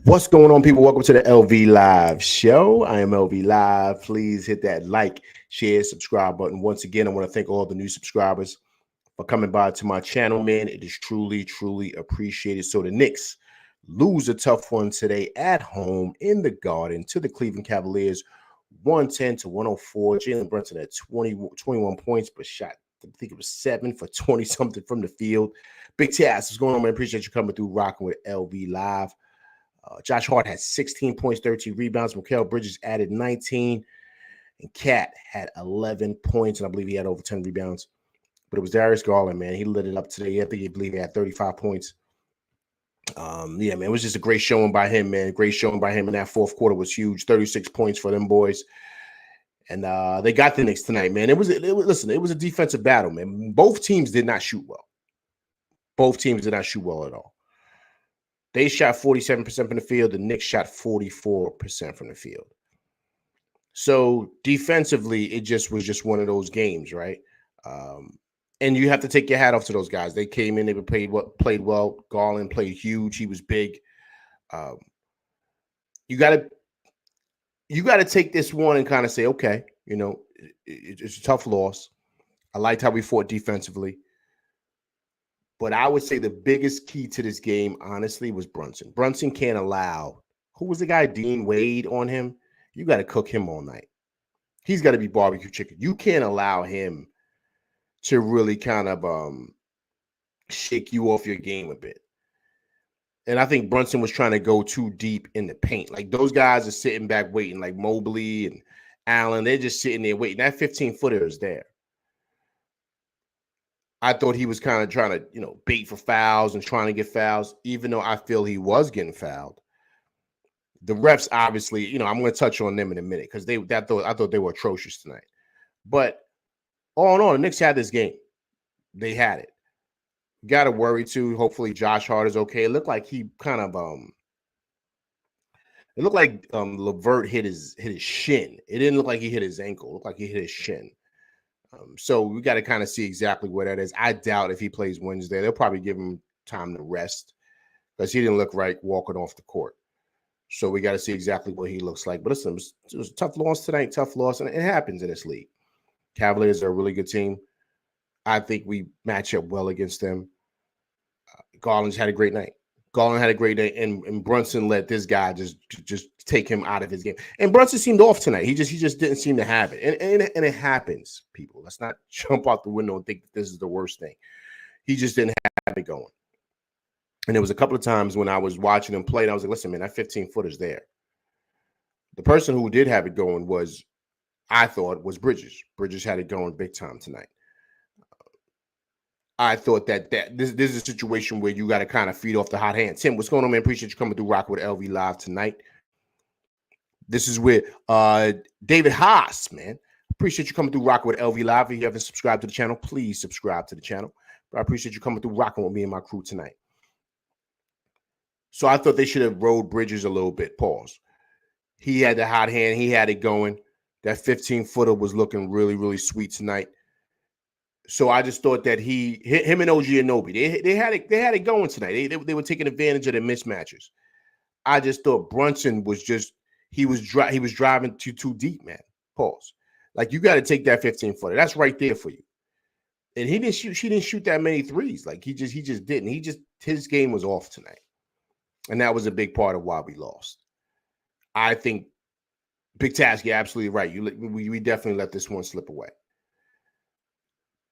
What's going on, people? Welcome to the LV Live show. I am LV Live. Please hit that like, share, subscribe button. Once again, I want to thank all the new subscribers for coming by to my channel, man. It is truly, truly appreciated. So the Knicks lose a tough one today at home in the Garden to the Cleveland Cavaliers, 110-104. Jalen Brunson had 21 points, but shot, I think it was 7 for 20-something from the field. Big Taz, what's going on, man? Appreciate you coming through, rocking with LV Live. Josh Hart had 16 points, 13 rebounds. Mikal Bridges added 19. And Cat had 11 points, and I believe he had over 10 rebounds. But it was Darius Garland, man. He lit it up today. I believe he had 35 points. Yeah, man, it was just a great showing by him, man. Great showing by him in that fourth quarter was huge. 36 points for them boys. And they got the Knicks tonight, man. It was a defensive battle, man. Both teams did not shoot well. Both teams did not shoot well at all. They shot 47% from the field. The Knicks shot 44% from the field. So defensively, it was one of those games, right? And you have to take your hat off to those guys. They came in, they played well. Garland played huge. He was big. You got to take this one and kind of say, okay, it's a tough loss. I liked how we fought defensively. But I would say the biggest key to this game, honestly, was Brunson. Brunson can't allow, who was the guy, Dean Wade on him? You got to cook him all night. He's got to be barbecue chicken. You can't allow him to really kind of shake you off your game a bit. And I think Brunson was trying to go too deep in the paint. Like, those guys are sitting back waiting, like Mobley and Allen. They're just sitting there waiting. That 15-footer is there. I thought he was kind of trying to, bait for fouls and trying to get fouls, even though I feel he was getting fouled. The refs, obviously, I'm going to touch on them in a minute because I thought they were atrocious tonight. But all in all, the Knicks had this game. They had it. Got to worry too. Hopefully, Josh Hart is okay. It looked like he kind of It looked like LeVert hit his shin. It didn't look like he hit his ankle. It looked like he hit his shin. So we got to kind of see exactly where that is. I doubt if he plays Wednesday, they'll probably give him time to rest because he didn't look right walking off the court. So we got to see exactly what he looks like. But listen, it was a tough loss tonight, tough loss, and it happens in this league. Cavaliers are a really good team. I think we match up well against them. Garland's had a great night. Garland had a great day, and Brunson let this guy just take him out of his game. And Brunson seemed off tonight. He just didn't seem to have it. And it happens, people. Let's not jump out the window and think that this is the worst thing. He just didn't have it going. And there was a couple of times when I was watching him play, and I was like, listen, man, that 15-footer's there. The person who did have it going was Bridges. Bridges had it going big time tonight. I thought that this is a situation where you got to kind of feed off the hot hand. Tim, what's going on, man? Appreciate you coming through Rock with LV Live tonight. This is with David Haas, man. Appreciate you coming through Rock with LV Live. If you haven't subscribed to the channel, please subscribe to the channel. But I appreciate you coming through rocking with me and my crew tonight. So I thought they should have rode Bridges a little bit. Pause. He had the hot hand. He had it going. That 15-footer was looking really, really sweet tonight. So I just thought that him and OG Anunoby, they had it going tonight. They were taking advantage of the mismatches. I just thought Brunson was he was driving too deep, man. Pause. Like, you got to take that 15-footer. That's right there for you. And she didn't shoot that many threes. Like, he just didn't. His game was off tonight. And that was a big part of why we lost. I think Big Taz, you're absolutely right. We definitely let this one slip away.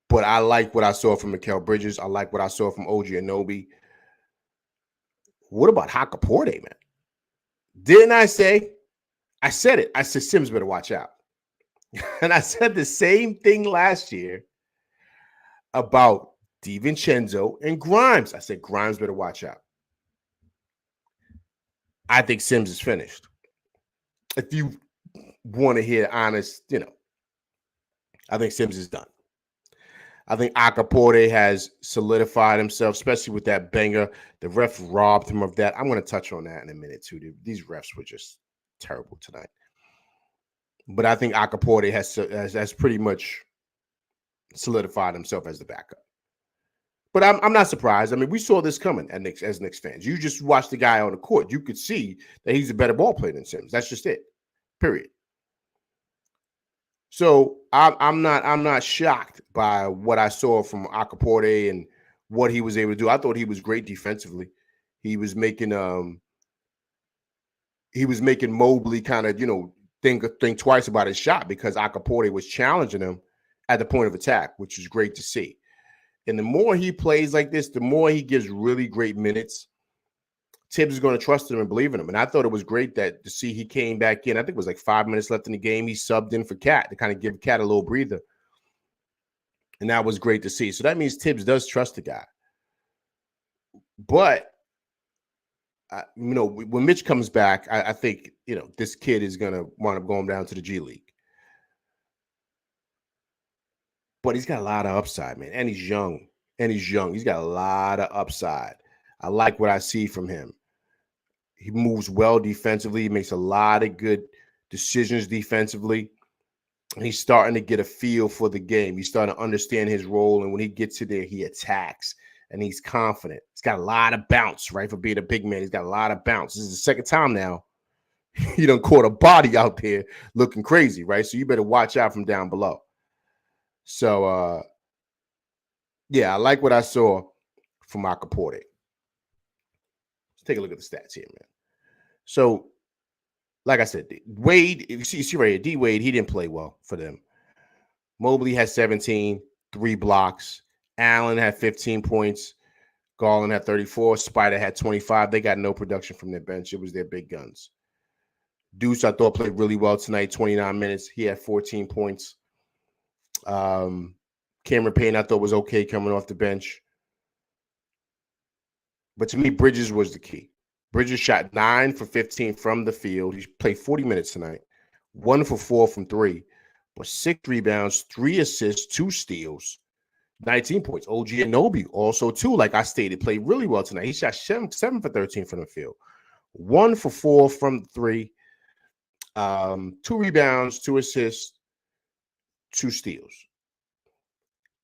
But I like what I saw from Mikal Bridges. I like what I saw from OG Anunoby. What about Hakaporte, man? Didn't I say? I said it. I said Sims better watch out. And I said the same thing last year about DiVincenzo and Grimes. I said Grimes better watch out. I think Sims is finished. If you want to hear honest, I think Sims is done. I think Hakaporte has solidified himself, especially with that banger. The ref robbed him of that. I'm going to touch on that in a minute, too. These refs were just terrible tonight. But I think Hakaporte has pretty much solidified himself as the backup. But I'm not surprised. I mean, we saw this coming at Knicks as Knicks fans. You just watch the guy on the court. You could see that he's a better ball player than Sims. That's just it. Period. So I'm not shocked by what I saw from Akaporte and what he was able to do. I thought he was great defensively. He was making Mobley kind of think twice about his shot because Akaporte was challenging him at the point of attack, which was great to see. And the more he plays like this, the more he gives really great minutes. Tibbs is going to trust him and believe in him. And I thought it was great that to see he came back in. I think it was like 5 minutes left in the game. He subbed in for Cat to kind of give Cat a little breather. And that was great to see. So that means Tibbs does trust the guy. But, when Mitch comes back, I think, this kid is going to wind up going down to the G League. But he's got a lot of upside, man. And he's young. He's got a lot of upside. I like what I see from him. He moves well defensively. He makes a lot of good decisions defensively. And he's starting to get a feel for the game. He's starting to understand his role. And when he gets in there, he attacks. And he's confident. He's got a lot of bounce, right? For being a big man, he's got a lot of bounce. This is the second time now he done caught a body out there looking crazy, right? So you better watch out from down below. So, I like what I saw from Akaporte. Let's take a look at the stats here, man. So, like I said, Wade, you see right here, D Wade, he didn't play well for them. Mobley had 17, 3 blocks. Allen had 15 points. Garland had 34. Spider had 25. They got no production from their bench. It was their big guns. Deuce, I thought, played really well tonight, 29 minutes. He had 14 points. Cameron Payne, I thought, was okay coming off the bench. But to me, Bridges was the key. Bridges shot 9 for 15 from the field. He played 40 minutes tonight. 1 for 4 from 3. But 6 rebounds, 3 assists, 2 steals, 19 points. OG Anunoby also, too, like I stated, played really well tonight. He shot 7 for 13 from the field. 1 for 4 from 3. 2 rebounds, 2 assists, 2 steals.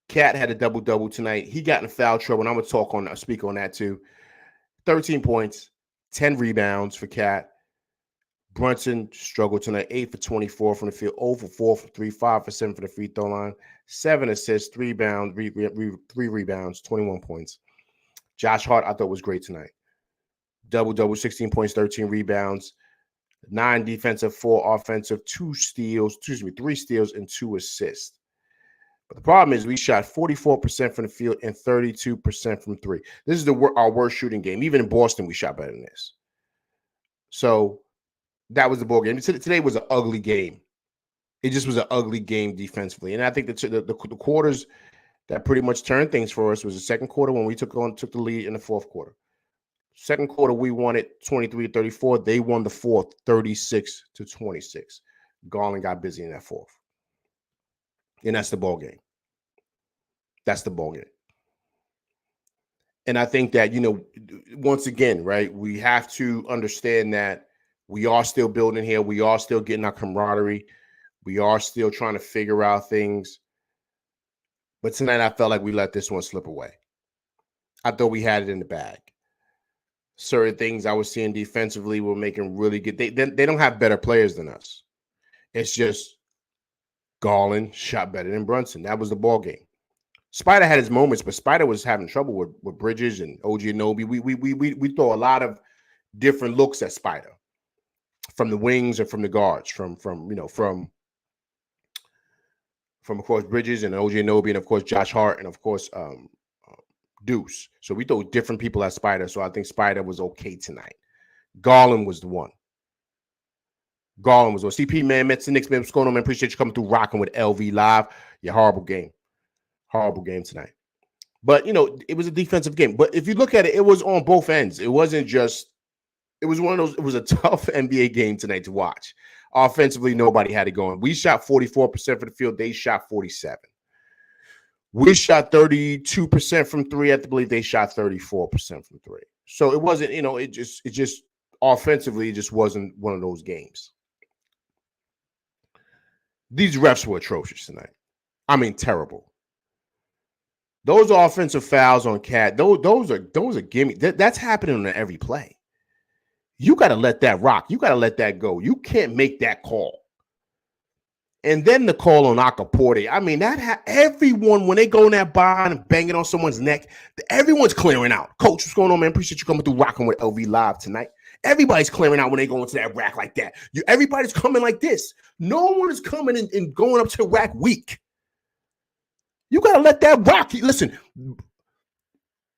Cat had a double-double tonight. He got in foul trouble, and I'm going to speak on that too. 13 points, 10 rebounds for Cat. Brunson struggled tonight, 8 for 24 from the field, 0 for 4 for 3, 5 for 7 for the free throw line, 7 assists, 3 rebounds, 21 points. Josh Hart, I thought, was great tonight. Double-double, 16 points, 13 rebounds, 9 defensive, 4 offensive, 3 steals, and 2 assists. But the problem is we shot 44% from the field and 32% from 3. This is our worst shooting game. Even in Boston, we shot better than this. So that was the ball game. Today was an ugly game. It just was an ugly game defensively. And I think the quarters that pretty much turned things for us was the second quarter when we took the lead in the fourth quarter. Second quarter, we won it 23-34. They won the fourth 36-26. Garland got busy in that fourth. And that's the ball game. And I think that, once again, right, we have to understand that we are still building here. We are still getting our camaraderie. We are still trying to figure out things. But tonight I felt like we let this one slip away. I thought we had it in the bag. Certain things I was seeing defensively were making really good. They don't have better players than us. It's just Garland shot better than Brunson. That was the ball game. Spider had his moments, but Spider was having trouble with Bridges and OG Anunoby. We throw a lot of different looks at Spider from the wings and from the guards, from of course Bridges and OG Anunoby, and of course Josh Hart, and of course Deuce. So we throw different people at Spider. So I think Spider was okay tonight. Garland was the one. CP, man, Mets and Knicks, man. What's going on, man? Appreciate you coming through rocking with LV Live. Yeah, horrible game tonight. But, it was a defensive game. But if you look at it, it was on both ends. It wasn't just – it was one of those – it was a tough NBA game tonight to watch. Offensively, nobody had it going. We shot 44% for the field. They shot 47%. We shot 32% from 3. I believe they shot 34% from 3. So it wasn't, it just offensively, it just wasn't one of those games. These refs were atrocious tonight. I mean, terrible. Those offensive fouls on Cat, those are gimme. That's happening on every play. You got to let that rock. You got to let that go. You can't make that call. And then the call on Akaporte. I mean, everyone, when they go in that bond and banging on someone's neck, everyone's clearing out. Coach, what's going on, man? Appreciate you coming through rocking with LV Live tonight. Everybody's clearing out when they go into that rack like that. Everybody's coming like this. No one is coming and going up to the rack weak. You got to let that rock. Listen,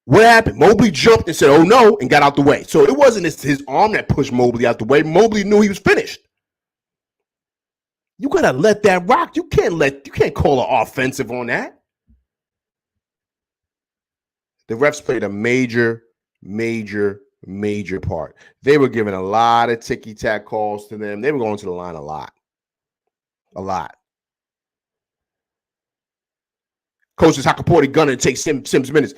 what happened? Mobley jumped and said, oh, no, and got out the way. So it wasn't his arm that pushed Mobley out the way. Mobley knew he was finished. You got to let that rock. You can't call an offensive on that. The refs played a major part. They were giving a lot of ticky-tack calls to them. They were going to the line a lot. Coach is Akaporte gunning to take Sims minutes.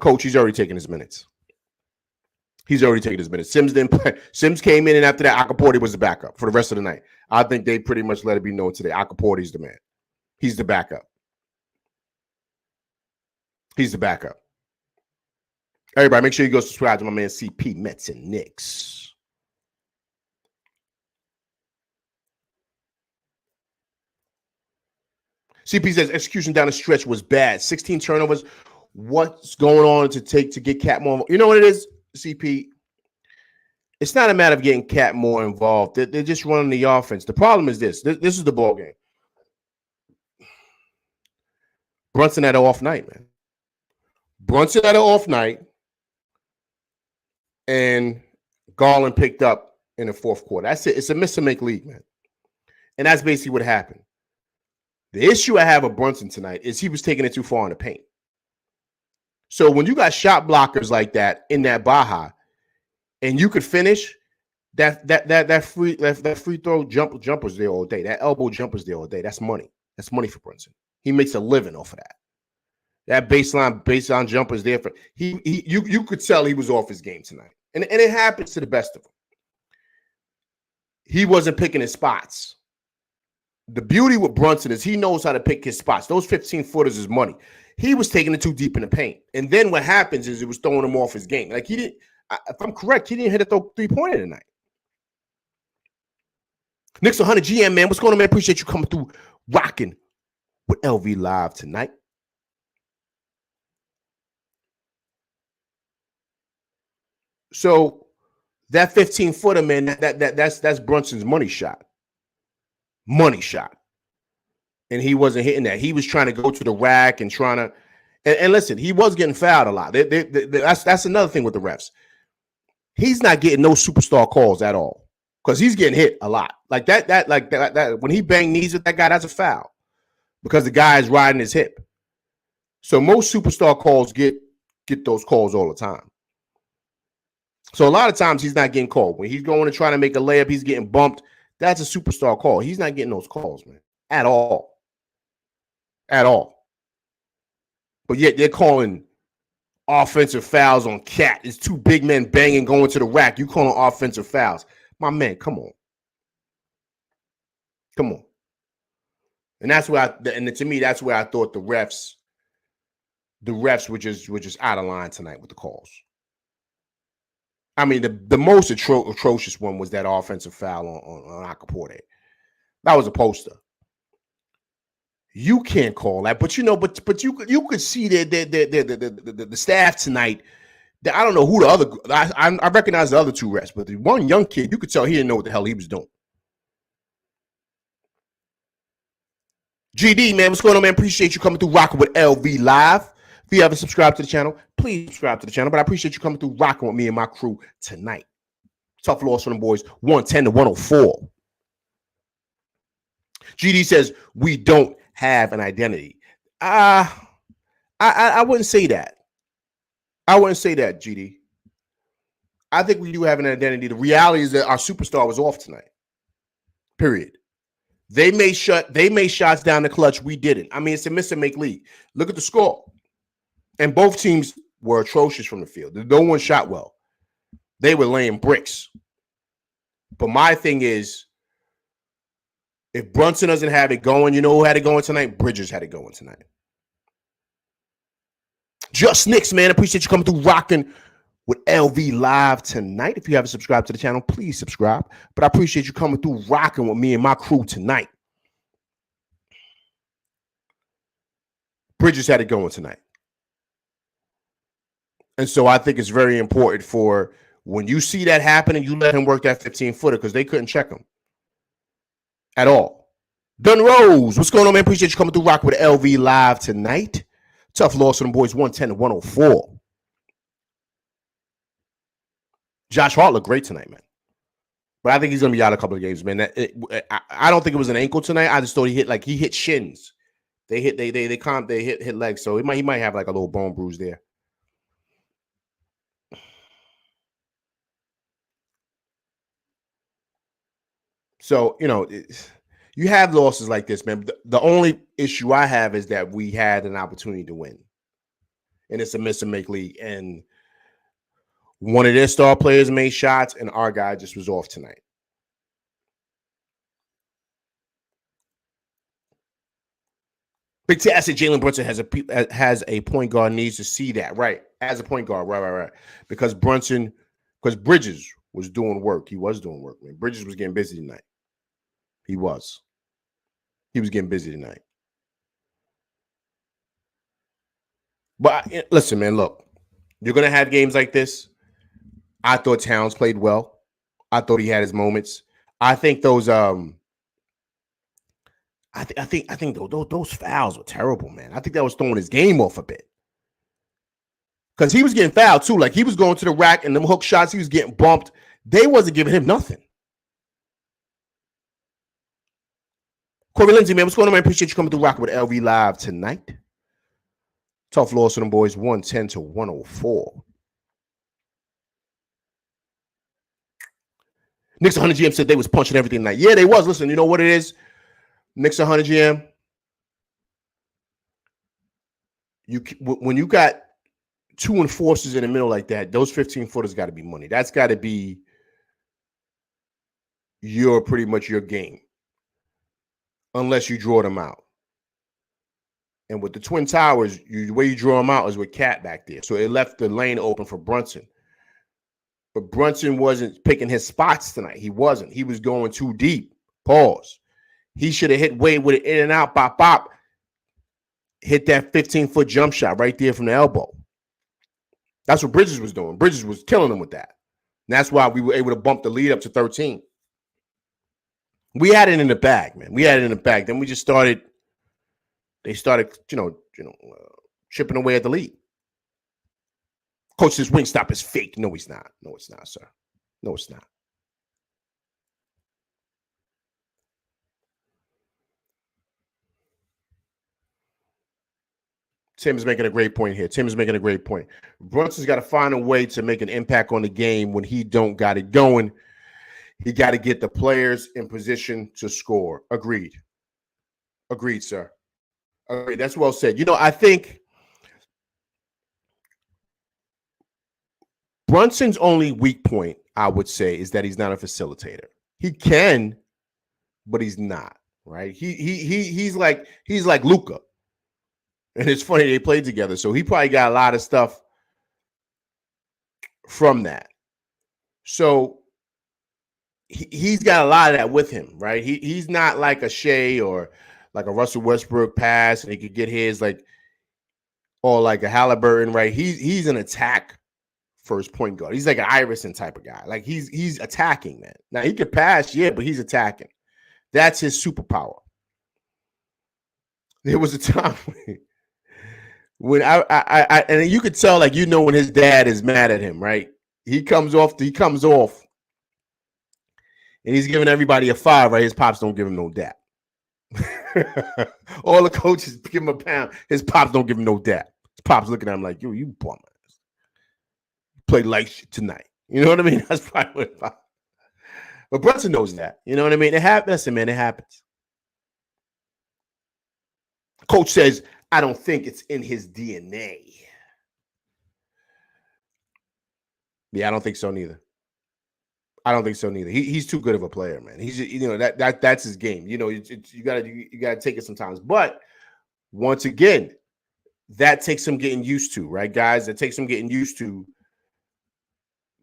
Coach, he's already taking his minutes. Sims didn't play. Sims came in, and after that, Akaporte was the backup for the rest of the night. I think they pretty much let it be known today. Akaporte's the man. He's the backup. Everybody, make sure you go subscribe to my man CP, Mets and Knicks. CP says execution down the stretch was bad. 16 turnovers. What's going on to get Cat more? You know what it is, CP? It's not a matter of getting Cat more involved. They're just running the offense. The problem is this. This is the ball game. Brunson had an off night, man. And Garland picked up in the fourth quarter. That's it. It's a miss and make league, man. And that's basically what happened. The issue I have with Brunson tonight is he was taking it too far in the paint. So when you got shot blockers like that in that Baja, and you could finish, that free throw jumper's there all day. That elbow jumper's there all day. That's money. That's money for Brunson. He makes a living off of that. That baseline jumper is there for you could tell he was off his game tonight. And it happens to the best of them. He wasn't picking his spots. The beauty with Brunson is he knows how to pick his spots. Those 15-footers is money. He was taking it too deep in the paint. And then what happens is it was throwing him off his game. Like he didn't, if I'm correct, he didn't hit a three-pointer tonight. Knicks 100 GM, man. What's going on, man? Appreciate you coming through rocking with LV Live tonight. So that 15-footer, man, that's Brunson's money shot. And he wasn't hitting that. He was trying to go to the rack and trying to and listen, he was getting fouled a lot. That's another thing with the refs. He's not getting no superstar calls at all because he's getting hit a lot. Like that when he banged knees with that guy, that's a foul because the guy is riding his hip. So most superstar calls get those calls all the time. So a lot of times he's not getting called. When he's going to try to make a layup, he's getting bumped. That's a superstar call. He's not getting those calls, man, at all. But yet they're calling offensive fouls on Cat. It's two big men banging going to the rack. You calling offensive fouls. My man, come on. And that's where to me, that's where I thought the refs were just out of line tonight with the calls. I mean, the most atrocious one was that offensive foul on Akaporte. That was a poster. You can't call that, but you could see the staff tonight. I don't know who the other. I recognize the other two refs, but the one young kid, you could tell he didn't know what the hell he was doing. GD, man, what's going on, man? Appreciate you coming through rocking with LV Live. If you haven't subscribed to the channel, please subscribe to the channel. But I appreciate you coming through rocking with me and my crew tonight. Tough loss for them boys, 110 to 104. GD says we don't have an identity. I wouldn't say that. GD. I think we do have an identity. The reality is that our superstar was off tonight. Period. They made shots down the clutch. We didn't. I mean, it's a miss and make league. Look at the score. And both teams were atrocious from the field. No one shot well. They were laying bricks. But my thing is, if Brunson doesn't have it going, you know who had it going tonight? Bridges had it going tonight. Just Knicks, man. Appreciate you coming through rocking with LV Live tonight. If you haven't subscribed to the channel, please subscribe. But I appreciate you coming through rocking with me and my crew tonight. Bridges had it going tonight. And so I think it's very important for when you see that happening, you let him work that 15-footer because they couldn't check him at all. Dun Rose, what's going on, man? Appreciate you coming through rocking with LV Live tonight. Tough loss to them boys, 110 to 104. Josh Hart looked great tonight, man. But I think he's going to be out a couple of games, man. I don't think it was an ankle tonight. I just thought he hit shins. They hit legs, so he might have like a little bone bruise there. So, you have losses like this, man. The only issue I have is that we had an opportunity to win. And it's a miss and make league. And one of their star players made shots, and our guy just was off tonight. Big T, I said Jalen Brunson has a point guard, needs to see that. Right. As a point guard. Right. Because Bridges was doing work. He was doing work, man. Bridges was getting busy tonight. He was getting busy tonight. But listen, man, look, you're going to have games like this. I thought Towns played well. I thought he had his moments. I think those I think those fouls were terrible, man. I think that was throwing his game off a bit. Because he was getting fouled too. Like he was going to the rack and them hook shots, he was getting bumped. They wasn't giving him nothing. Corey Lindsay, man, what's going on, man? Appreciate you coming through rocking with LV Live tonight. Tough loss to them boys, 110 to 104. Knicks 100 GM said they was punching everything tonight. Yeah, they was. Listen, you know what it is? Knicks 100 GM. When you got two enforcers in the middle like that, those 15-footers got to be money. That's got to be pretty much your game. Unless you draw them out. And with the Twin Towers, the way you draw them out is with Cat back there. So it left the lane open for Brunson. But Brunson wasn't picking his spots tonight. He wasn't. He was going too deep. Pause. He should have hit Wade with it in and out, bop, bop. Hit that 15-foot jump shot right there from the elbow. That's what Bridges was doing. Bridges was killing him with that. And that's why we were able to bump the lead up to 13. We had it in the bag, man. We had it in the bag. Then we just started. They started, chipping away at the lead. Coach says Wingstop is fake. No, he's not. No, it's not, sir. No, it's not. Tim is making a great point here. Tim is making a great point. Brunson's got to find a way to make an impact on the game when he don't got it going. He got to get the players in position to score. Agreed. Agreed, sir. Agreed. That's well said. I think Brunson's only weak point, I would say, is that he's not a facilitator. He can, but he's not, right? He's like Luka. And it's funny, they played together, so he probably got a lot of stuff from that. So he's got a lot of that with him, right? He's not like a Shea or like a Russell Westbrook pass, and he could get his or like a Halliburton, right? He's an attack first point guard. He's like an Iverson type of guy. Like he's attacking, man. Now he could pass, yeah, but he's attacking. That's his superpower. There was a time when I and you could tell, when his dad is mad at him, right? He comes off, and he's giving everybody a 5, right? His pops don't give him no dap. All the coaches give him a pound. His pops don't give him no dap. His pops looking at him like, you bum ass. Play like shit tonight. You know what I mean? That's probably what. But Brunson knows that. You know what I mean? It happens, listen, man. It happens. Coach says, I don't think it's in his DNA. Yeah, I don't think so neither. He's too good of a player, man. He's that's his game. You gotta take it sometimes. But once again, that takes some getting used to, right, guys? That takes some getting used to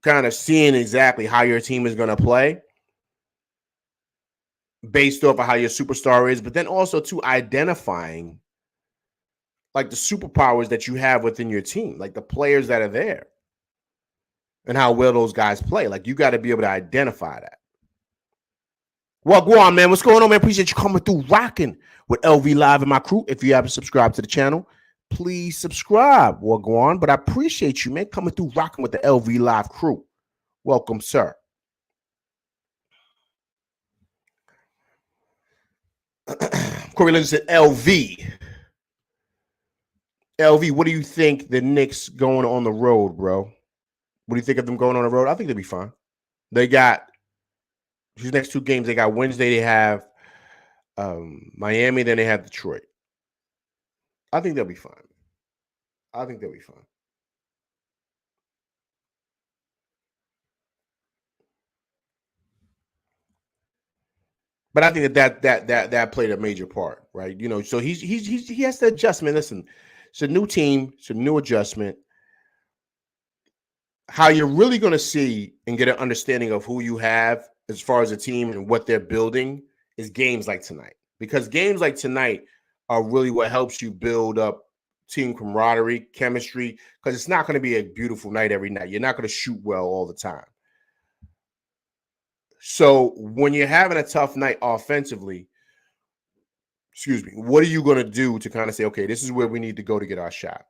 kind of seeing exactly how your team is going to play based off of how your superstar is, but then also to identifying like the superpowers that you have within your team, like the players that are there and how well those guys play. Like you got to be able to identify that. Well, go on, man. What's going on, man? Appreciate you coming through rocking with LV Live and my crew. If you haven't subscribed to the channel, please subscribe. Well, go on. But I appreciate you, man, coming through rocking with the LV Live crew. Welcome, sir. Corey Lynn said, LV, what do you think the Knicks going on the road, bro? What do you think of them going on the road? I think they'll be fine. They got these next 2 games. They got Wednesday. They have Miami. Then they have Detroit. I think they'll be fine. I think they'll be fine. But I think that played a major part, right? You know, so he has to adjust, man. Listen, it's a new team, it's a new adjustment. How you're really going to see and get an understanding of who you have as far as a team and what they're building is games like tonight. Because games like tonight are really what helps you build up team camaraderie, chemistry, because it's not going to be a beautiful night every night. You're not going to shoot well all the time. So when you're having a tough night offensively, what are you going to do to kind of say, okay, this is where we need to go to get our shot?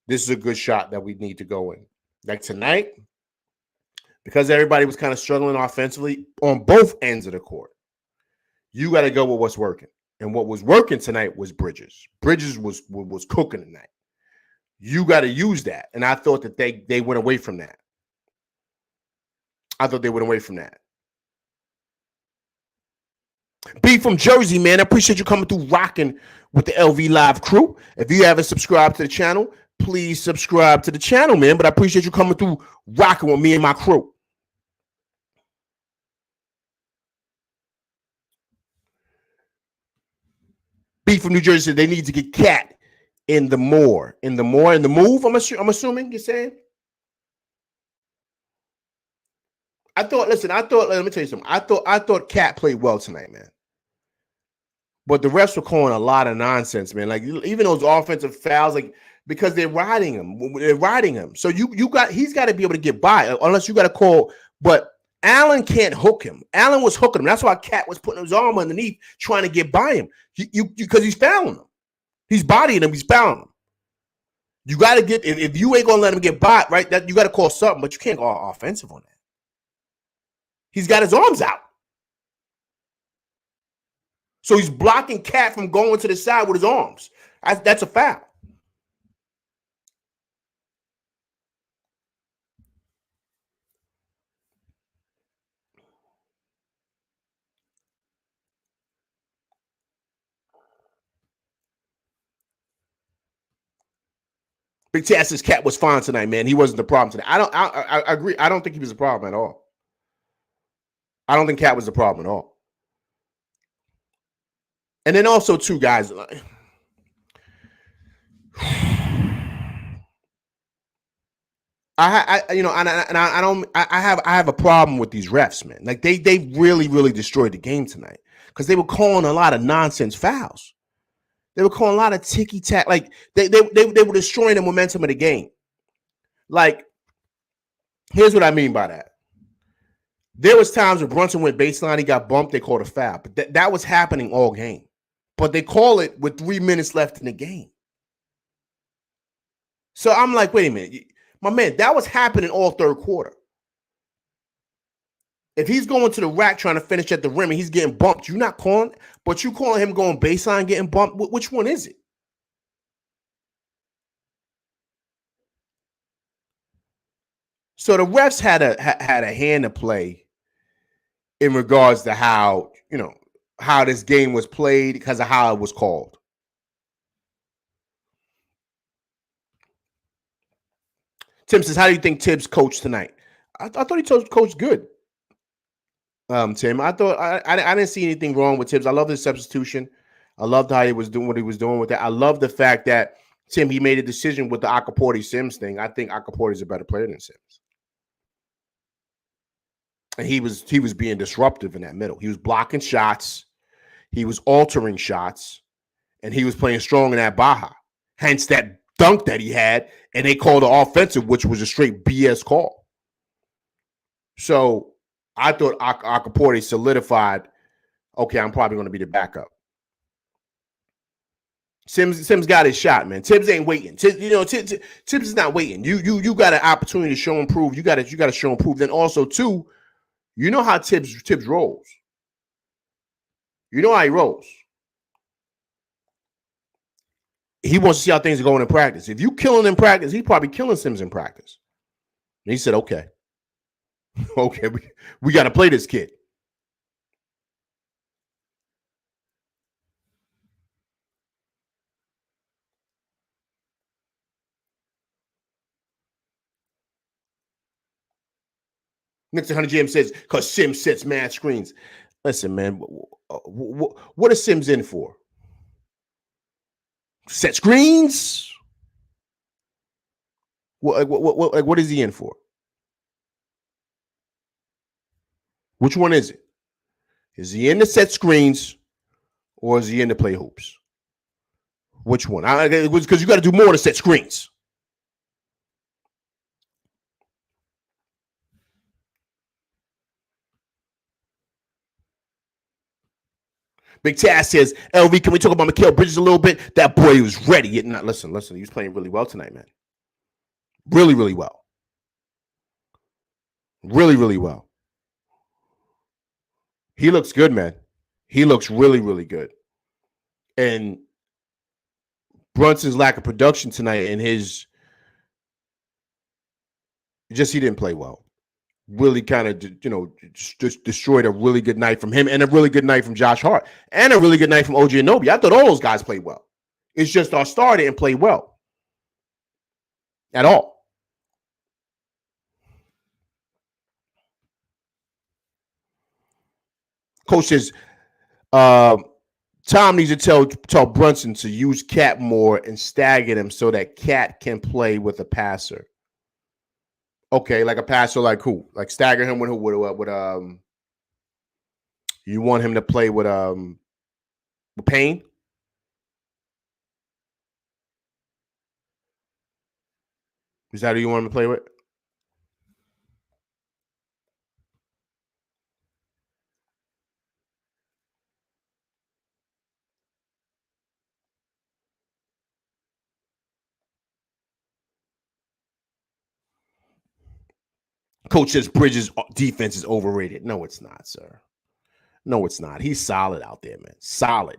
This is a good shot that we need to go in. Like tonight, because everybody was kind of struggling offensively on both ends of the court, you got to go with what's working. And what was working tonight was Bridges. Bridges was cooking tonight. You got to use that. And I thought that they went away from that. B from Jersey, man. I appreciate you coming through rocking with the LV Live crew. If you haven't subscribed to the channel, please subscribe to the channel, man. But I appreciate you coming through rocking with me and my crew. B from New Jersey said they need to get Cat in the move. I'm assuming you're saying. Let me tell you something. I thought Cat played well tonight, man. But the refs were calling a lot of nonsense, man. Like even those offensive fouls, like because they're riding him. So he's got to be able to get by, unless you got to call. But Allen can't hook him. Allen was hooking him. That's why Cat was putting his arm underneath, trying to get by him. Because he's fouling him. He's bodying him. He's fouling him. You got to get if you ain't gonna let him get by, right? That you got to call something, but you can't go offensive on that. He's got his arms out. So he's blocking Cat from going to the side with his arms. That's a foul. Big T says Cat was fine tonight, man. He wasn't the problem today. I agree. I don't think he was a problem at all. I don't think Cat was the problem at all. And then also, too, guys, I have a problem with these refs, man. Like they really destroyed the game tonight because they were calling a lot of nonsense fouls. They were calling a lot of ticky tack. Like they were destroying the momentum of the game. Like, here's what I mean by that. There was times when Brunson went baseline, he got bumped, they called a foul. But that was happening all game. But they call it with 3 minutes left in the game. So I'm like, wait a minute. My man, that was happening all third quarter. If he's going to the rack trying to finish at the rim and he's getting bumped, you're not calling, but you calling him going baseline getting bumped. Which one is it? So the refs had a hand to play in regards to how this game was played because of how it was called. Tim says, how do you think Tibbs coached tonight? I thought he coached good. Tim, I thought I didn't see anything wrong with Tibbs. I love the substitution. I loved how he was doing what he was doing with that. I love the fact that Tim, he made a decision with the Akaporti Sims thing. I think Akaporti is a better player than Sims. And he was being disruptive in that middle. He was blocking shots, he was altering shots, and he was playing strong in that Baja. Hence that dunk that he had, and they called the offensive, which was a straight BS call. So I thought Akaporti solidified, okay, I'm probably going to be the backup. Sims got his shot, man. Tibbs ain't waiting. Tibbs is not waiting. You got an opportunity to show and prove. You got to show and prove. Then also too, you know how Tibbs rolls. You know how he rolls. He wants to see how things are going in practice. If you kill him in practice, he's probably killing Sims in practice. And he said, okay, we got to play this kid. Next 100 GM says, because Sims sets mad screens. Listen, man, what is Sims in for? Set screens? What is he in for? Which one is it? Is he in to set screens or is he in to play hoops? Which one? Because you got to do more to set screens. Big Taz says, LV, can we talk about Mikal Bridges a little bit? That boy was ready. Listen, he was playing really well tonight, man. Really, really well. Really, really well. He looks good, man. He looks really, really good. And Brunson's lack of production tonight and he didn't play well. Really kind of, just destroyed a really good night from him and a really good night from Josh Hart and a really good night from OG Anunoby. I thought all those guys played well. It's just our star didn't play well at all. Coach says, Tom needs to tell Brunson to use Cat more and stagger him so that Cat can play with a passer. Okay, like a passer, like who? Like stagger him with who? With you want him to play with Payne? Is that who you want him to play with? Coach says Bridges' defense is overrated. No, it's not, sir. No, it's not. He's solid out there, man. Solid.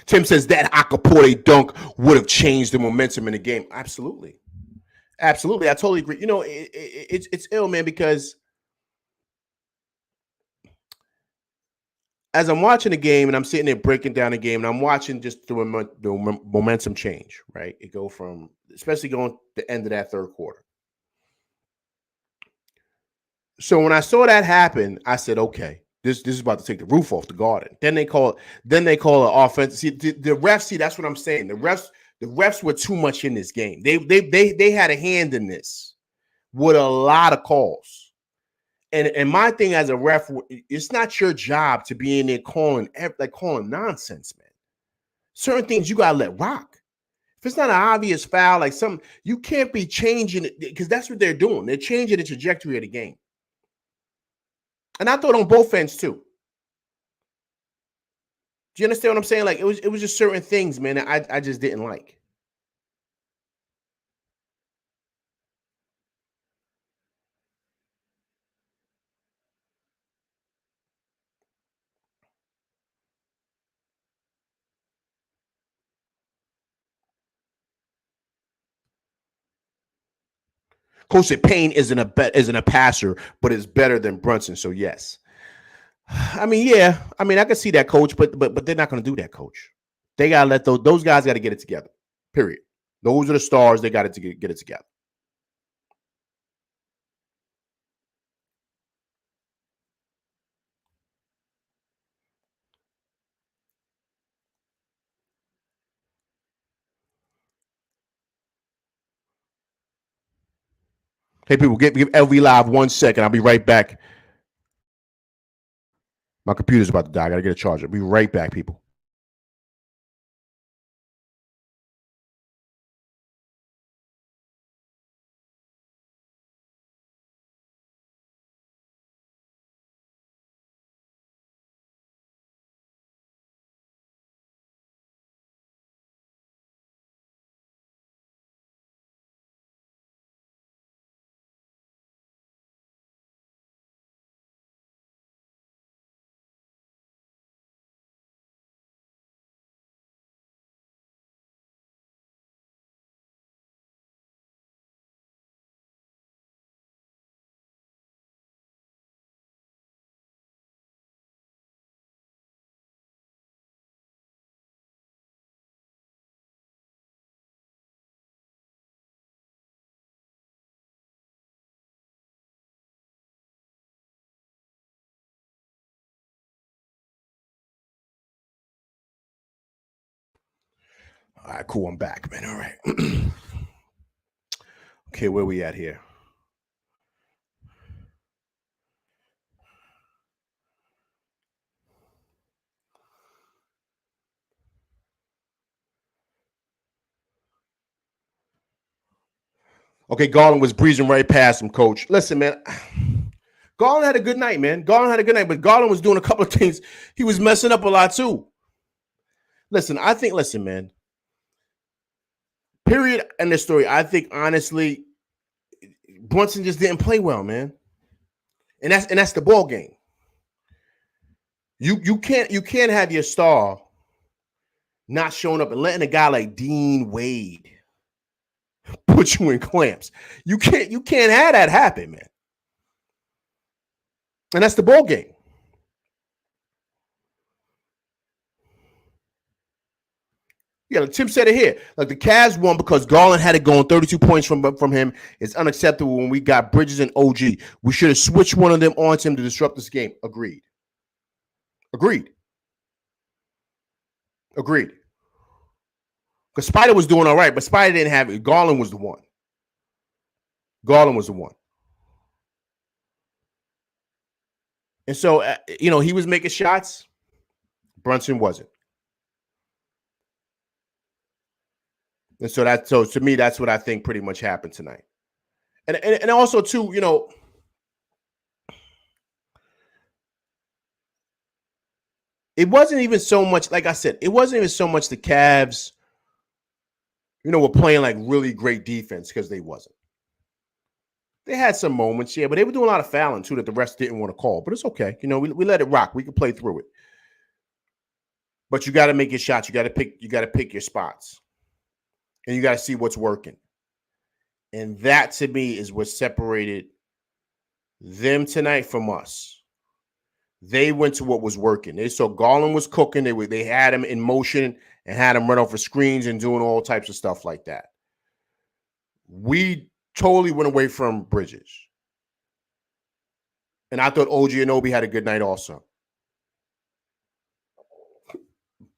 Tim says that Akaporti dunk would have changed the momentum in the game. Absolutely. I totally agree. It's ill, man, because as I'm watching the game and I'm sitting there breaking down the game and I'm watching just the momentum change, right? It go from, especially going the end of that third quarter. So when I saw that happen, I said, okay, this is about to take the roof off the Garden. Then they call it offense. See, the refs, see, that's what I'm saying. The refs were too much in this game. They had a hand in this with a lot of calls. And my thing as a ref, it's not your job to be in there calling nonsense, man. Certain things you gotta let rock. If it's not an obvious foul, like you can't be changing it because that's what they're doing. They're changing the trajectory of the game. And I thought on both ends too. Do you understand what I'm saying? Like it was just certain things, man, that I just didn't like. Coach said Payne isn't a passer, but is better than Brunson. So yes. I mean, yeah. I mean, I can see that, Coach, but they're not going to do that, Coach. They gotta let those guys got to get it together. Period. Those are the stars. They got to get it together. Hey, people, give LV Live 1 second. I'll be right back. My computer's about to die. I got to get a charger. I'll be right back, people. All right, cool. I'm back, man. All right. Okay, where we at here? Okay, Garland was breezing right past him, coach. Listen, man. Garland had a good night, man. Garland had a good night, but Garland was doing a couple of things. He was messing up a lot, too. Listen, man. Period. End of story. I think, honestly, Brunson just didn't play well, man. And that's the ball game. You can't have your star not showing up and letting a guy like Dean Wade put you in clamps. You can't have that happen, man. And that's the ball game. Yeah, Tim said it here. Like the Cavs won because Garland had it going 32 points from him. It's unacceptable when we got Bridges and OG. We should have switched one of them on to him to disrupt this game. Agreed. Because Spider was doing all right, but Spider didn't have it. Garland was the one. And so, he was making shots. Brunson wasn't. And so to me, that's what I think pretty much happened tonight. And also, too, it wasn't even so much, like I said, it wasn't even so much the Cavs, were playing like really great defense, because they wasn't. They had some moments, yeah, but they were doing a lot of fouling, too, that the rest didn't want to call. But it's okay. We let it rock. We can play through it. But you got to make your shots. You got to pick your spots. And you got to see what's working. And that, to me, is what separated them tonight from us. They went to what was working. They saw Garland was cooking. They had him in motion and had him run off of screens and doing all types of stuff like that. We totally went away from Bridges. And I thought OG Anunoby had a good night also.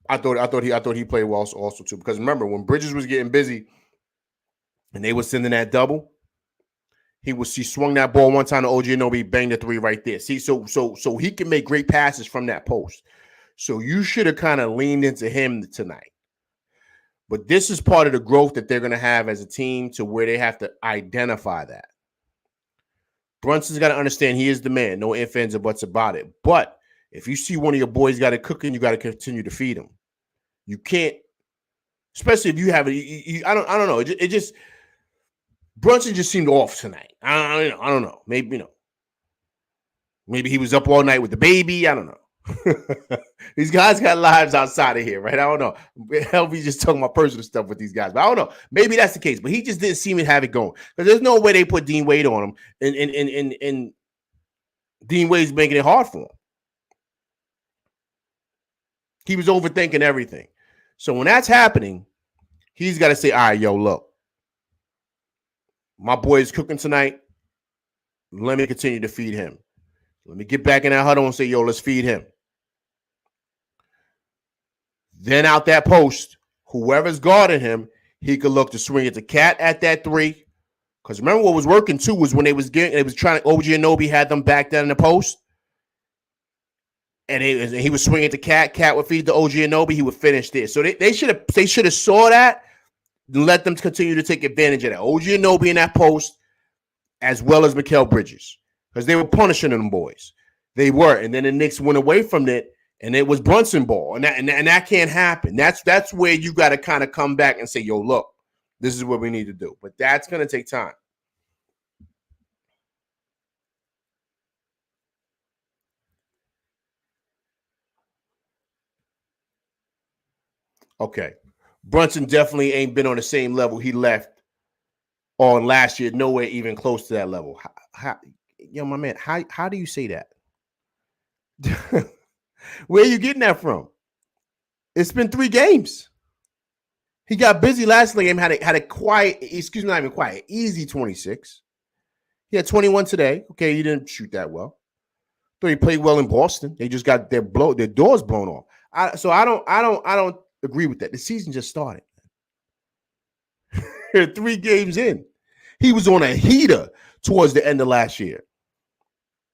I thought he played well also too. Because remember, when Bridges was getting busy and they were sending that double, he swung that ball one time to OG Anunoby, banged the three right there. See, so he can make great passes from that post. So you should have kind of leaned into him tonight. But this is part of the growth that they're going to have as a team, to where they have to identify that. Brunson's got to understand he is the man. No ifs, ands, or buts about it. But if you see one of your boys got it cooking, you got to continue to feed him. You can't, especially if you have it. I don't know. It just Brunson just seemed off tonight. I don't know. Maybe maybe he was up all night with the baby. I don't know. These guys got lives outside of here, right? I don't know. LV just talking about personal stuff with these guys, but I don't know. Maybe that's the case, but he just didn't seem to have it going, because there's no way they put Dean Wade on him, and Dean Wade's making it hard for him. He was overthinking everything. So when that's happening, he's got to say, all right, yo, look, my boy is cooking tonight. Let me continue to feed him. Let me get back in that huddle and say, yo, let's feed him. Then out that post, whoever's guarding him, he could look to swing at the cat at that three, Because remember what was working too was when they was trying to, OG Anunoby had them back down in the post. And he was swinging to Cat. Cat would feed the OG Anunoby. He would finish there. So they should have saw that and let them continue to take advantage of that. OG Anunoby in that post, as well as Mikal Bridges, because they were punishing them boys. They were, and then the Knicks went away from it, and it was Brunson ball, and that can't happen. That's where you got to kind of come back and say, "Yo, look, this is what we need to do." But that's going to take time. Okay. Brunson definitely ain't been on the same level he left on last year. Nowhere even close to that level. My man, how do you say that? Where are you getting that from? It's been 3 games. He got busy last game, had a quiet, not even quiet, easy 26. He had 21 today. Okay, he didn't shoot that well. But he played well in Boston. They just got their doors blown off. I don't agree with that. The season just started. 3 games in. He was on a heater towards the end of last year.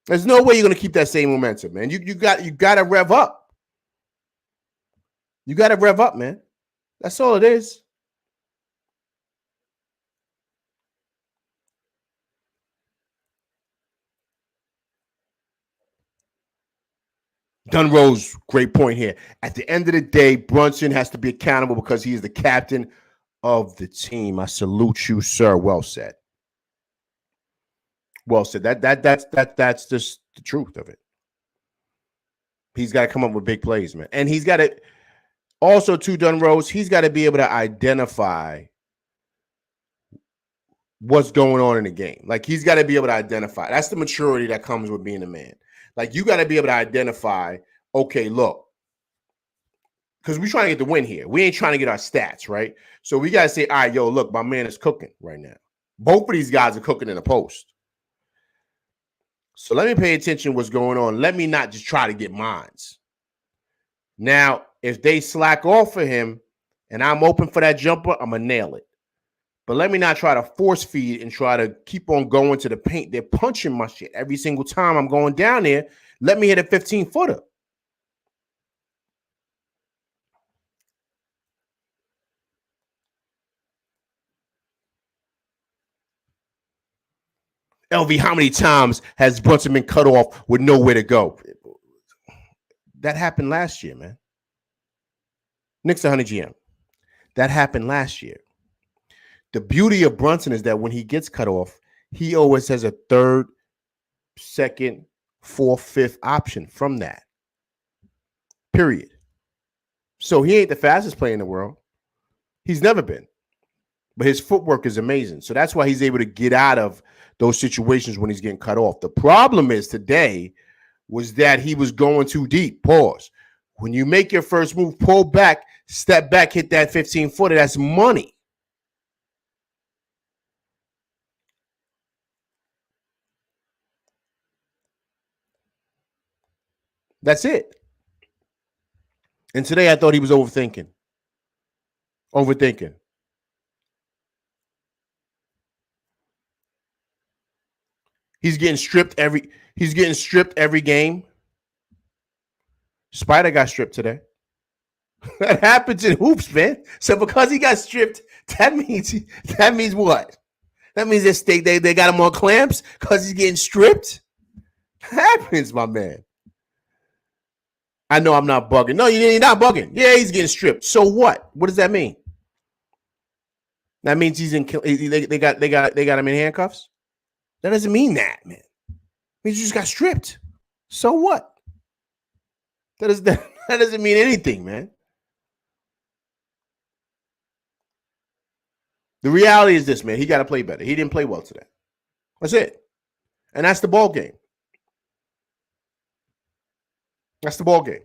There's no way you're going to keep that same momentum, man. You got to rev up. You got to rev up, man. That's all it is. Dunrose, great point here. At the end of the day, Brunson has to be accountable because he is the captain of the team. I salute you, sir. Well said. Well said. That's just the truth of it. He's got to come up with big plays, man. And he's got to also, to Dunrose, he's got to be able to identify what's going on in the game. Like, he's got to be able to identify. That's the maturity that comes with being a man. Like, you got to be able to identify, okay, look, because we're trying to get the win here. We ain't trying to get our stats, right? So we got to say, all right, yo, look, my man is cooking right now. Both of these guys are cooking in the post. So let me pay attention to what's going on. Let me not just try to get mines. Now, if they slack off for him and I'm open for that jumper, I'm going to nail it. But let me not try to force feed and try to keep on going to the paint. They're punching my shit every single time I'm going down there. Let me hit a 15-footer. LV, how many times has Brunson been cut off with nowhere to go? That happened last year, man. Knicks 100 GM. That happened last year. The beauty of Brunson is that when he gets cut off, he always has a third, second, fourth, fifth option from that. Period. So he ain't the fastest player in the world. He's never been. But his footwork is amazing. So that's why he's able to get out of those situations when he's getting cut off. The problem is today was that he was going too deep. Pause. When you make your first move, pull back, step back, hit that 15-footer. That's money. That's it. And today I thought he was overthinking. He's getting stripped every game. Spider got stripped today. That happens in hoops, man. So because he got stripped, that means what? That means they got him on clamps because he's getting stripped. Happens, my man. I know I'm not bugging. No, you're not bugging. Yeah, he's getting stripped. So what? What does that mean? That means he's in. They got him in handcuffs. That doesn't mean that, man. It means you just got stripped. So what? That doesn't mean anything, man. The reality is this, man. He got to play better. He didn't play well today. That's it. And that's the ball game. That's the ball game.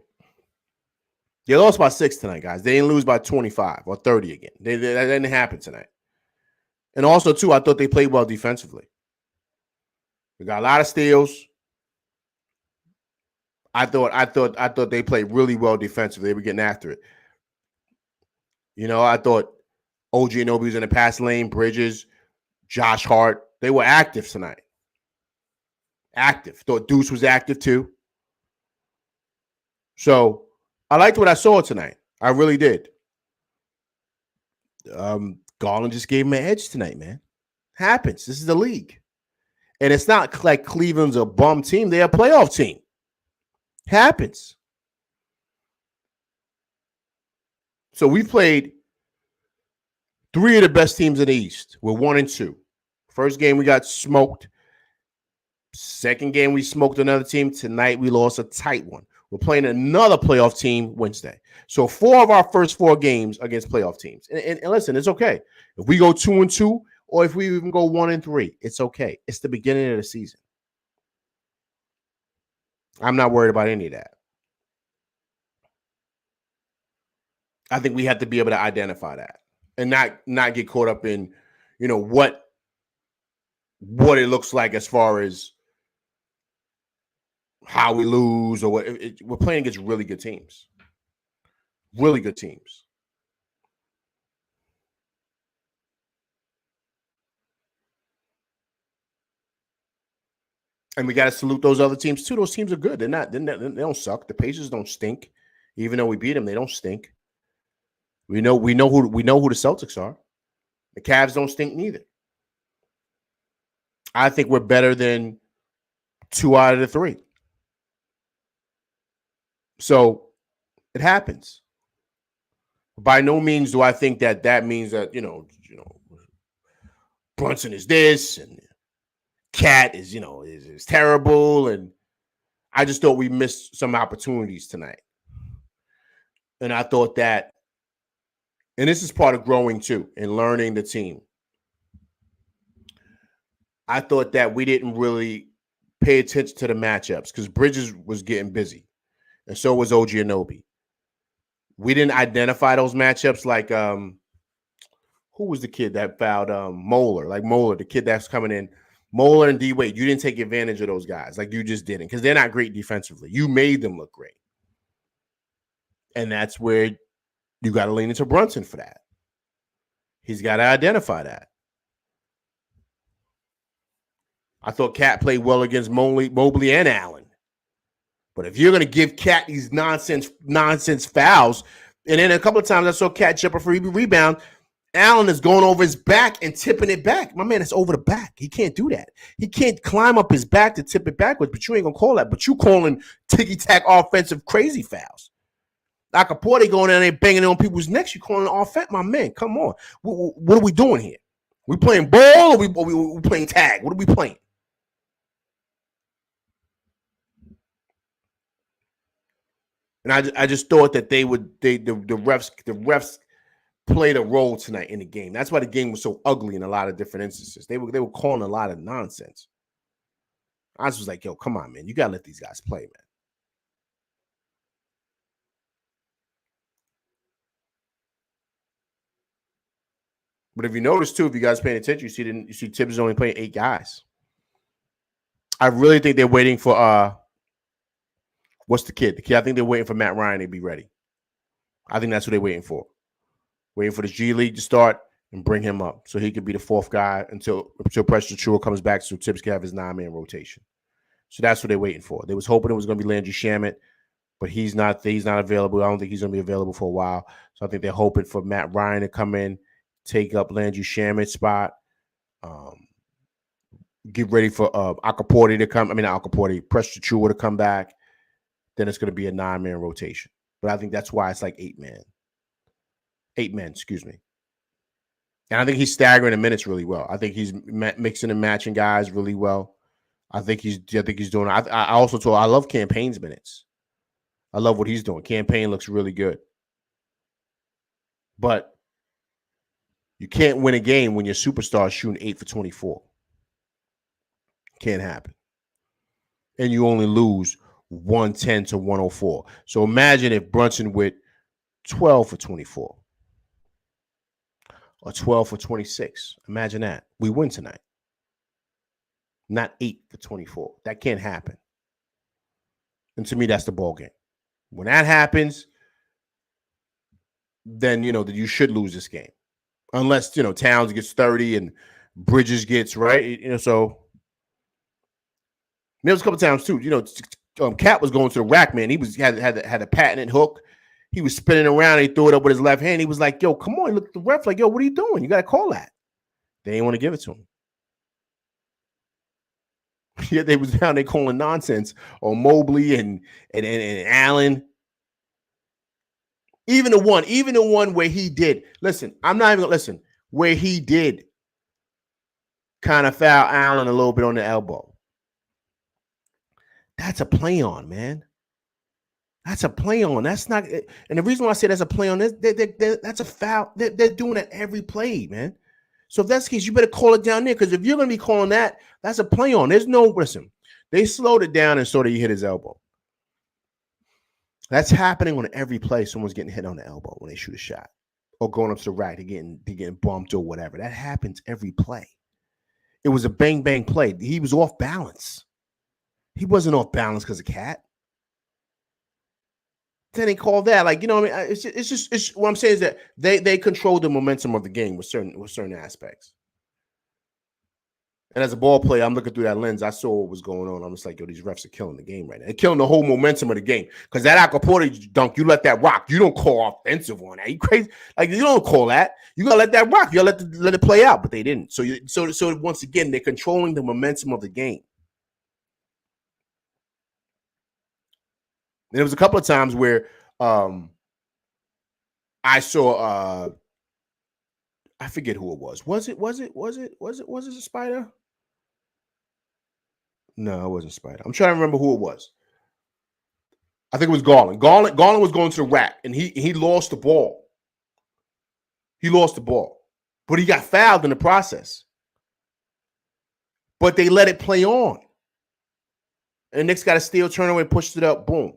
They lost by 6 tonight, guys. They didn't lose by 25 or 30 again. That didn't happen tonight. And also, too, I thought they played well defensively. We got a lot of steals. I thought they played really well defensively. They were getting after it. You know, I thought OG Anunoby was in the pass lane. Bridges, Josh Hart. They were active tonight. Active. Thought Deuce was active too. So I liked what I saw tonight. I really did. Garland just gave him an edge tonight, man. Happens. This is the league. And it's not like Cleveland's a bum team. They're a playoff team. Happens. So we played 3 of the best teams in the East. We're 1-2. First game we got smoked. Second game we smoked another team. Tonight we lost a tight one. We're playing another playoff team Wednesday. So 4 of our first 4 games against playoff teams. And listen, it's okay. If we go 2-2 or if we even go 1-3, it's okay. It's the beginning of the season. I'm not worried about any of that. I think we have to be able to identify that and not get caught up in, what it looks like as far as how we lose or what. We're playing against really good teams. Really good teams. And we got to salute those other teams too. Those teams are good. They don't suck. The Pacers don't stink. Even though we beat them, they don't stink. We know who the Celtics are. The Cavs don't stink neither. I think we're better than 2 out of the 3. So it happens. By no means do I think that means that Brunson is this and Cat is is terrible, and I just thought we missed some opportunities tonight. And I thought that, and this is part of growing too and learning the team. I thought that we didn't really pay attention to the matchups because Bridges was getting busy, and so was OG Anunoby. We didn't identify those matchups like who was the kid that fouled Moeller? Like Moeller, the kid that's coming in. Moeller and D Wade, you didn't take advantage of those guys. Like you just didn't because they're not great defensively. You made them look great. And that's where you got to lean into Brunson for that. He's got to identify that. I thought Cat played well against Mobley and Allen. But if you're going to give Cat these nonsense fouls, and then a couple of times I saw Cat jump for a rebound, Allen is going over his back and tipping it back. My man, it's over the back. He can't do that. He can't climb up his back to tip it backwards, but you ain't going to call that. But you calling ticky-tack offensive crazy fouls. Like a Porter going in there banging on people's necks, you calling offense? My man, come on. What are we doing here? We playing ball or we playing tag? What are we playing? And I just thought that the refs played a role tonight in the game. That's why the game was so ugly in a lot of different instances. They were calling a lot of nonsense. I was like, yo, come on, man. You got to let these guys play, man. But if you notice, too, if you guys paying attention, you see Tibbs is only playing 8 guys. I really think they're waiting for what's the kid? I think they're waiting for Matt Ryan to be ready. I think that's what they're waiting for. Waiting for the G League to start and bring him up so he could be the 4th guy until Precious Achiuwa comes back so Tibbs can have his 9-man rotation. So that's what they're waiting for. They was hoping it was going to be Landry Shamet, but he's not available. I don't think he's going to be available for a while. So I think they're hoping for Matt Ryan to come in, take up Landry Shamet's spot, get ready for Akaporti to come. I mean, not Akaporti, Precious Achiuwa to come back. Then it's going to be a 9-man rotation. But I think that's why it's like 8 men. 8 men, excuse me. And I think he's staggering the minutes really well. I think he's mixing and matching guys really well. I think he's doing. I also I love Campaign's minutes. I love what he's doing. Campaign looks really good. But you can't win a game when your superstar is shooting 8 for 24. Can't happen. And you only lose 110 to 104. So imagine if Brunson with 12 for 24 or 12 for 26. Imagine that. We win tonight. Not 8 for 24. That can't happen. And to me, that's the ball game. When that happens, then, you should lose this game. Unless, Towns gets 30 and Bridges gets right. So there was a couple times too. Cat was going to the rack, man. He had a patented hook. He was spinning around. He threw it up with his left hand. He was like, "Yo, come on!" He looked at the ref like, "Yo, what are you doing? You got to call that." They didn't want to give it to him. Yet they was down there calling nonsense on Mobley and Allen. Even the one where he did. Listen, I'm not even gonna listen. Where he did kind of foul Allen a little bit on the elbow. That's a play on, man. That's a play on. That's not. And the reason why I say that's a play on, that's a foul. They're doing it every play, man. So if that's the case, you better call it down there, because if you're going to be calling that, that's a play on. There's no, listen, they slowed it down and sort of hit his elbow. That's happening on every play. Someone's getting hit on the elbow when they shoot a shot or going up to the rack. They're getting bumped or whatever. That happens every play. It was a bang, bang play. He was off balance. He wasn't off balance because of Cat. Then they call that, like, you know what I mean? It's just what I'm saying is that they control the momentum of the game with certain aspects. And as a ball player, I'm looking through that lens. I saw what was going on. I'm just like, yo, these refs are killing the game right now. They're killing the whole momentum of the game. Because that Acapulco dunk, you let that rock. You don't call offensive on that. You crazy? Like, you don't call that. You gotta let that rock. You gotta let it play out. But they didn't. So once again, they're controlling the momentum of the game. And there was a couple of times where I saw I forget who it was. Was it a Spider? No, it wasn't Spider. I'm trying to remember who it was. I think it was Garland. Garland was going to the rack, and he lost the ball. He lost the ball. But he got fouled in the process. But they let it play on. And Knicks got a steal, turnover, and pushed it up. Boom.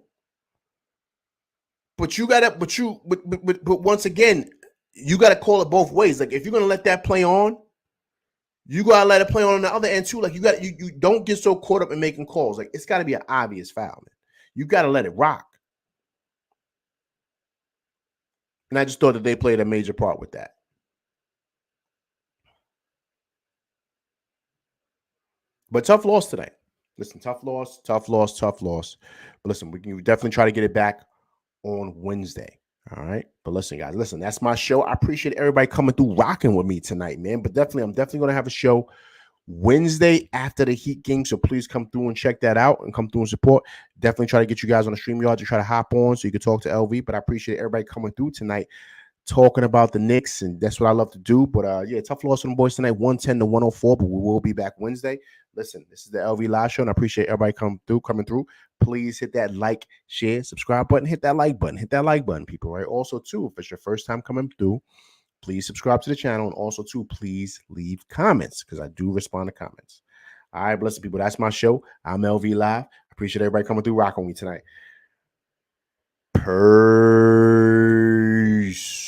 But once again, you got to call it both ways. Like, if you're going to let that play on, you got to let it play on the other end too. Like, you don't get so caught up in making calls. Like, it's got to be an obvious foul, man. You got to let it rock. And I just thought that they played a major part with that. But tough loss tonight. Listen, tough loss. But listen, we can definitely try to get it back on Wednesday. All right. But listen, guys, that's my show. I appreciate everybody coming through, rocking with me tonight, man. But I'm definitely going to have a show Wednesday after the Heat game. So please come through and check that out and come through and support. Definitely try to get you guys on the StreamYard to try to hop on so you can talk to LV. But I appreciate everybody coming through tonight, talking about the Knicks, and that's what I love to do. But yeah, tough loss on the boys tonight, 110 to 104. But we will be back Wednesday. Listen, this is the LV Live Show, and I appreciate everybody coming through. Please hit that like, share, subscribe button. Hit that like button, people. Right. Also, too, if it's your first time coming through, please subscribe to the channel, and also, too, please leave comments, because I do respond to comments. All right, blessed people. That's my show. I'm LV Live. I appreciate everybody coming through, rocking with me tonight. Peace.